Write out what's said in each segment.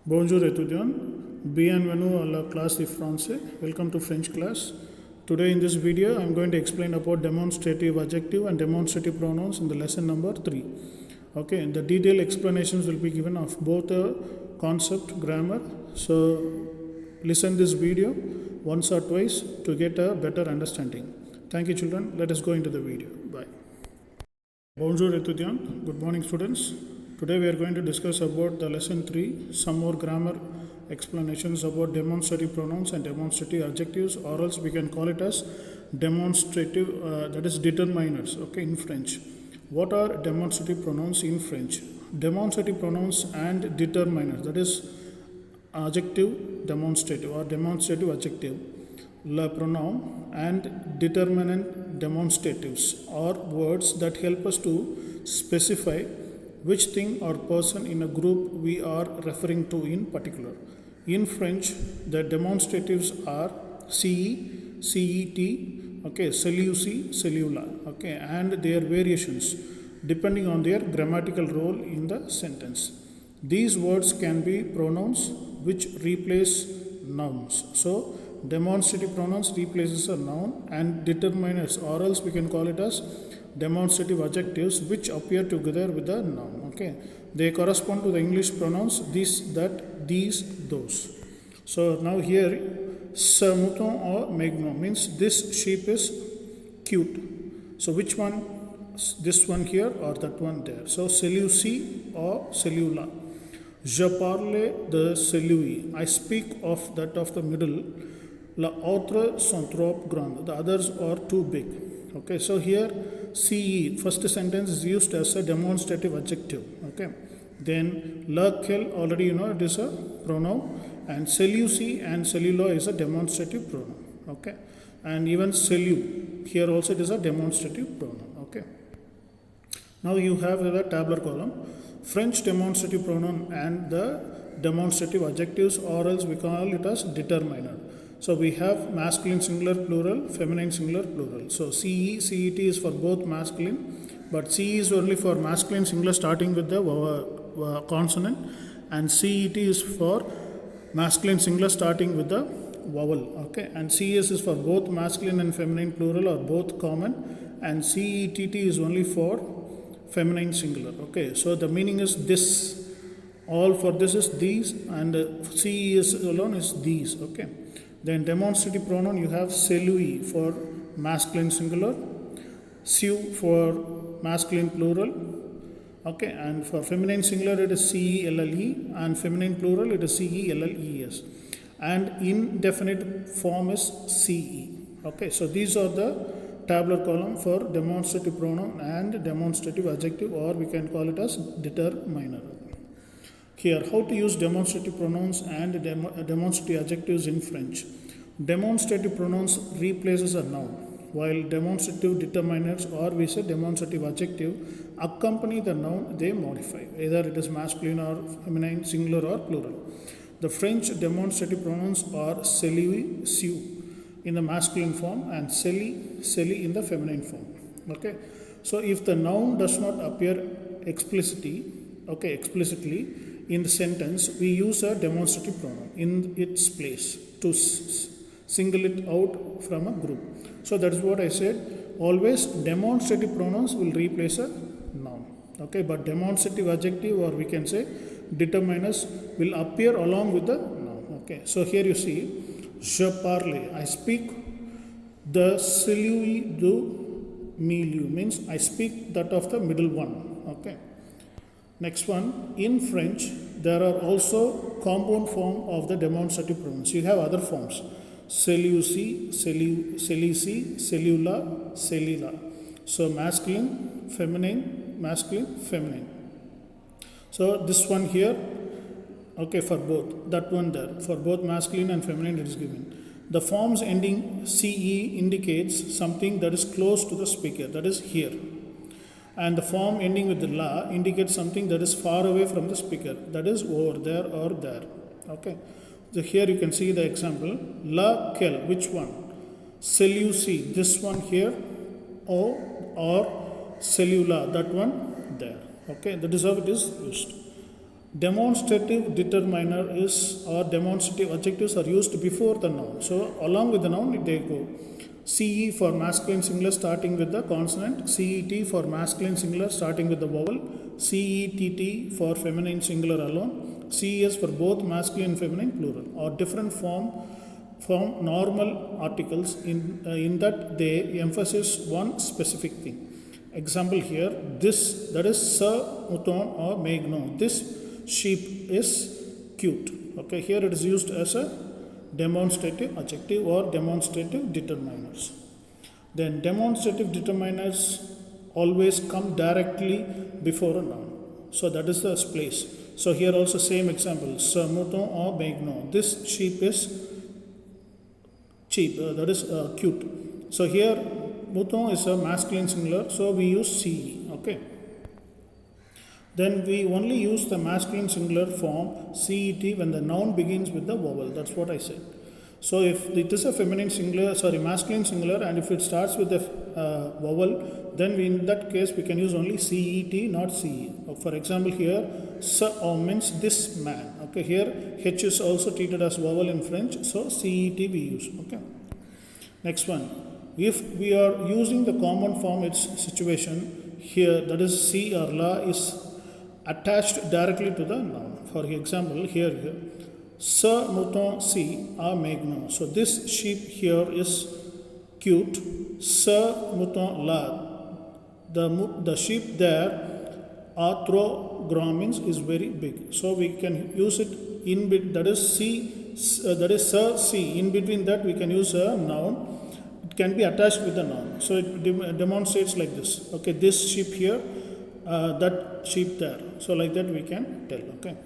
Bonjour étudiants, bienvenue à la classe de français. Welcome to French class. Today in this video I am going to explain about demonstrative adjective and demonstrative pronouns in the lesson number 3. Okay, the detailed explanations will be given of both the concept, grammar. So listen this video once or twice to get a better understanding. Thank you children. Let us go into the video. Bye. Bonjour étudiants, good morning students. Today we are going to discuss about the lesson 3, some more grammar explanations about demonstrative pronouns and demonstrative adjectives, or else we can call it as demonstrative, that is determiners, okay, in French. What are demonstrative pronouns in French? Demonstrative pronouns and determiners, that is adjective demonstrative or demonstrative adjective, le pronoun and determinant demonstratives are words that help us to specify which thing or person in a group we are referring to in particular. In French, the demonstratives are CE, CET, okay, celui-ci, celui-là, okay, and their variations depending on their grammatical role in the sentence. These words can be pronouns which replace nouns. So, demonstrative pronouns replaces a noun, and determiners, or else we can call it as demonstrative adjectives which appear together with the noun. Okay, they correspond to the English pronouns this, that, these, those. So now here, ce mouton or maignon means this sheep is cute. So which one? This one here or that one there? So celui-ci or celui-là. Je parle de celui. I speak of that of the middle. La autres sont trop grandes. The others are too big. Okay, so here CE, first sentence is used as a demonstrative adjective. Okay, then lequel, already you know it is a pronoun, and celui-ci and celui-là is a demonstrative pronoun. Okay, and even celui, here also it is a demonstrative pronoun. Okay, now you have the tabular column, French demonstrative pronoun and the demonstrative adjectives, or else we call it as determiner. So we have masculine singular plural, feminine singular plural. So CE, CET is for both masculine, but CE is only for masculine singular starting with the consonant, and CET is for masculine singular starting with the vowel. Okay, and CES is for both masculine and feminine plural or both common, and CETT is only for feminine singular. Okay, so the meaning is this. All for this is these, and CES alone is these. Okay. Then demonstrative pronoun you have celui for masculine singular, seu for masculine plural, okay, and for feminine singular it is CELLE, and feminine plural it is CELLES, and indefinite form is CE. Okay, so these are the tabular column for demonstrative pronoun and demonstrative adjective, or we can call it as determiner. Here, how to use demonstrative pronouns and demonstrative adjectives in French. Demonstrative pronouns replaces a noun, while demonstrative determiners, or we say demonstrative adjective, accompany the noun they modify. Either it is masculine or feminine, singular or plural. The French demonstrative pronouns are celui, seu in the masculine form, and celi, celi in the feminine form. Okay, so if the noun does not appear explicitly in the sentence, we use a demonstrative pronoun in its place to single it out from a group. So that is what I said. Always demonstrative pronouns will replace a noun. Okay, but demonstrative adjective, or we can say determiners, will appear along with the noun. Okay, so here you see, je parle, I speak. The celui du milieu means I speak that of the middle one. Okay. Next one, in French, there are also compound form of the demonstrative pronouns. You have other forms, celui-ci, celui-ci, celui-là, celui-là. So masculine, feminine, masculine, feminine. So this one here, okay, for both, that one there, for both masculine and feminine it is given. The forms ending CE indicates something that is close to the speaker, that is here. And the form ending with the la indicates something that is far away from the speaker, that is over there or there. Okay, so here you can see the example, lequel, which one? Celui-ci, this one here, or celui-là, that one there. Okay, that is how it is used. Demonstrative determiner is or demonstrative adjectives are used before the noun. So along with the noun they go. CE for masculine singular starting with the consonant, CET for masculine singular starting with the vowel, CETT for feminine singular alone, CES for both masculine and feminine plural, or different form normal articles in that they emphasize one specific thing. Example here, this, that is ce mouton or maignon. This sheep is cute. Okay, here it is used as a demonstrative adjective or demonstrative determiners. Then demonstrative determiners always come directly before a noun. So that is the place. So here also same example, ce mouton or maignon. This sheep is cheap, that is cute. So here mouton is a masculine singular, so we use CE. Okay. Then we only use the masculine singular form CET when the noun begins with the vowel. That's what I said. So if it is a feminine singular, masculine singular, and if it starts with the vowel, then in that case we can use only CET, not CE. For example here, ce means this man. Okay, here H is also treated as vowel in French, so CET we use. Okay. Next one. If we are using the common form, its situation here, that is C or la, is attached directly to the noun. For example, here, ce mouton si a maignon. So this sheep here is cute. Ce mouton là, the sheep there, a trop grand means is very big. So we can use it in bit. That is that is ce si. In between that we can use a noun. It can be attached with the noun. So it demonstrates like this. Okay, this sheep here. That sheep there. So like that we can tell. Okay.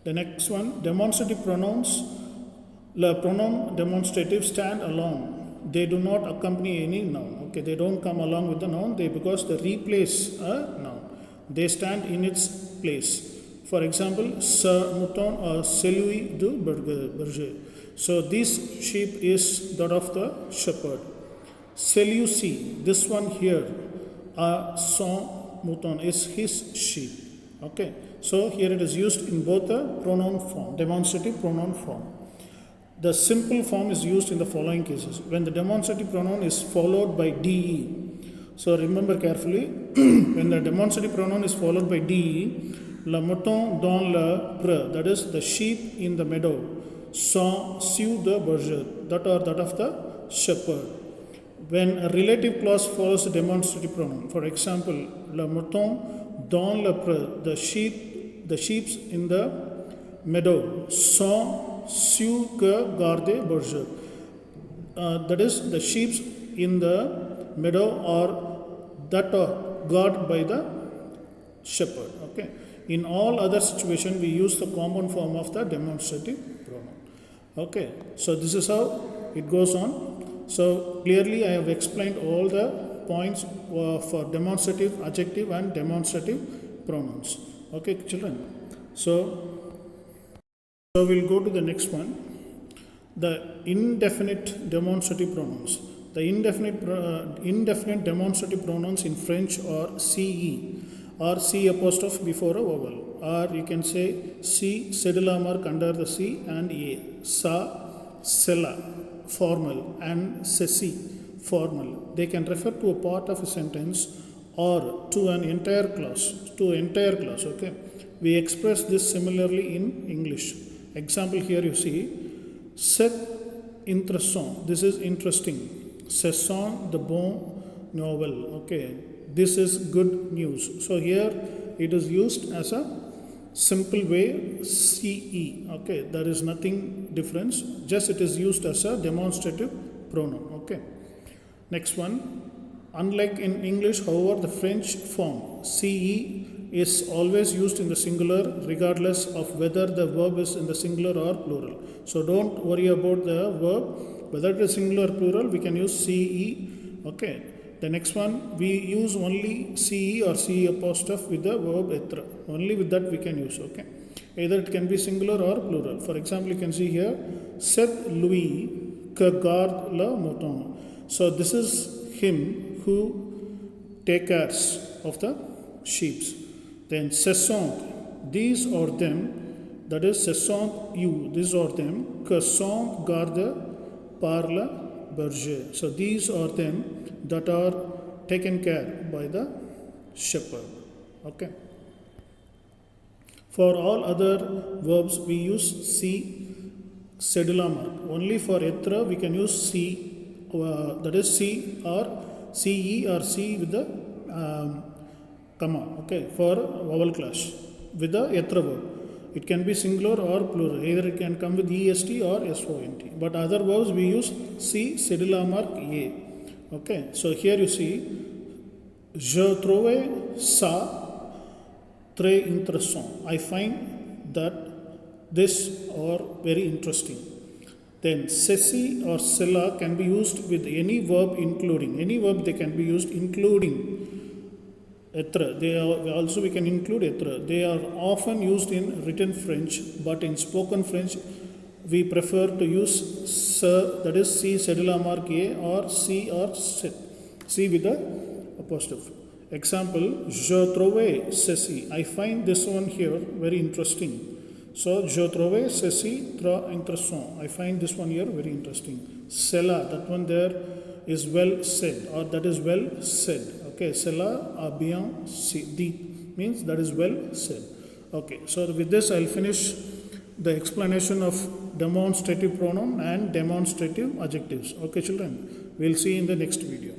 The next one, demonstrative pronouns. The pronoun demonstrative stand alone. They do not accompany any noun. Okay, they don't come along with the noun. Because they replace a noun. They stand in its place. For example, ce mouton or celui du berger. So this sheep is that of the shepherd. Celui-ci, this one here, son mouton is his sheep. Okay, so here it is used in both the pronoun form, demonstrative pronoun form. The simple form is used in the following cases: when the demonstrative pronoun is followed by DE. So remember carefully, when the demonstrative pronoun is followed by DE, le mouton dans le pré, that is the sheep in the meadow, sont ceux de berger, that are that of the shepherd. When a relative clause follows a demonstrative pronoun, for example, le mouton dans le pré, the sheep in the meadow, sont ceux que garde berger. That is, the sheep in the meadow are that are guarded by the shepherd. Okay. In all other situations, we use the common form of the demonstrative pronoun. Okay. So this is how it goes on. So clearly I have explained all the points for demonstrative adjective and demonstrative pronouns. Okay, children. So we'll go to the next one. The indefinite demonstrative pronouns. The indefinite demonstrative pronouns in French are CE or C apostrophe before a vowel, or you can say C, cedula mark under the C, and A, sa, cella, formal, and ceci, formal. They can refer to a part of a sentence or to an entire clause. Okay, we express this similarly in English. Example here you see, c'est intéressant. This is interesting. Ce sont de bons nouvelles. Okay, this is good news. So here it is used as a simple way, CE. Okay, there is nothing difference. Just it is used as a demonstrative pronoun. Okay. Next one. Unlike in English, however, the French form CE is always used in the singular regardless of whether the verb is in the singular or plural. So don't worry about the verb. Whether it is singular or plural, we can use CE. Okay. The next one, we use only CE or CE apostrophe with the verb être. Only with that we can use. Okay. Either it can be singular or plural. For example, you can see here, c'est lui que garde le mouton. So this is him who take care of the sheep. Then ce sont These or them, that is, ce sont you, these or them, que sont gardés par le berger. So these are them that are taken care by the shepherd. Okay. For all other verbs, we use C cedula mark. Only for etre, we can use C, that is C or CE or C with the comma, okay, for vowel clash with the etre verb. It can be singular or plural. Either it can come with EST or SONT. But other verbs we use C cedula mark A. Okay, so here you see, je trouve ça très intéressant. I find that this are very interesting. Then ceci or cela can be used with any verb including. Any verb they can be used including etre. They are, also we can include etre. They are often used in written French, but in spoken French we prefer to use ce, that is C cedula mark A, or C with the apostrophe. Example, je trouve ceci. I find this one here very interesting. So, je trouve ceci très intéressant. I find this one here very interesting. Cela, that one there is well said, or that is well said. Okay, cela a bien dit means that is well said. Okay, so with this I'll finish the explanation of demonstrative pronoun and demonstrative adjectives. Okay, children, we'll see in the next video.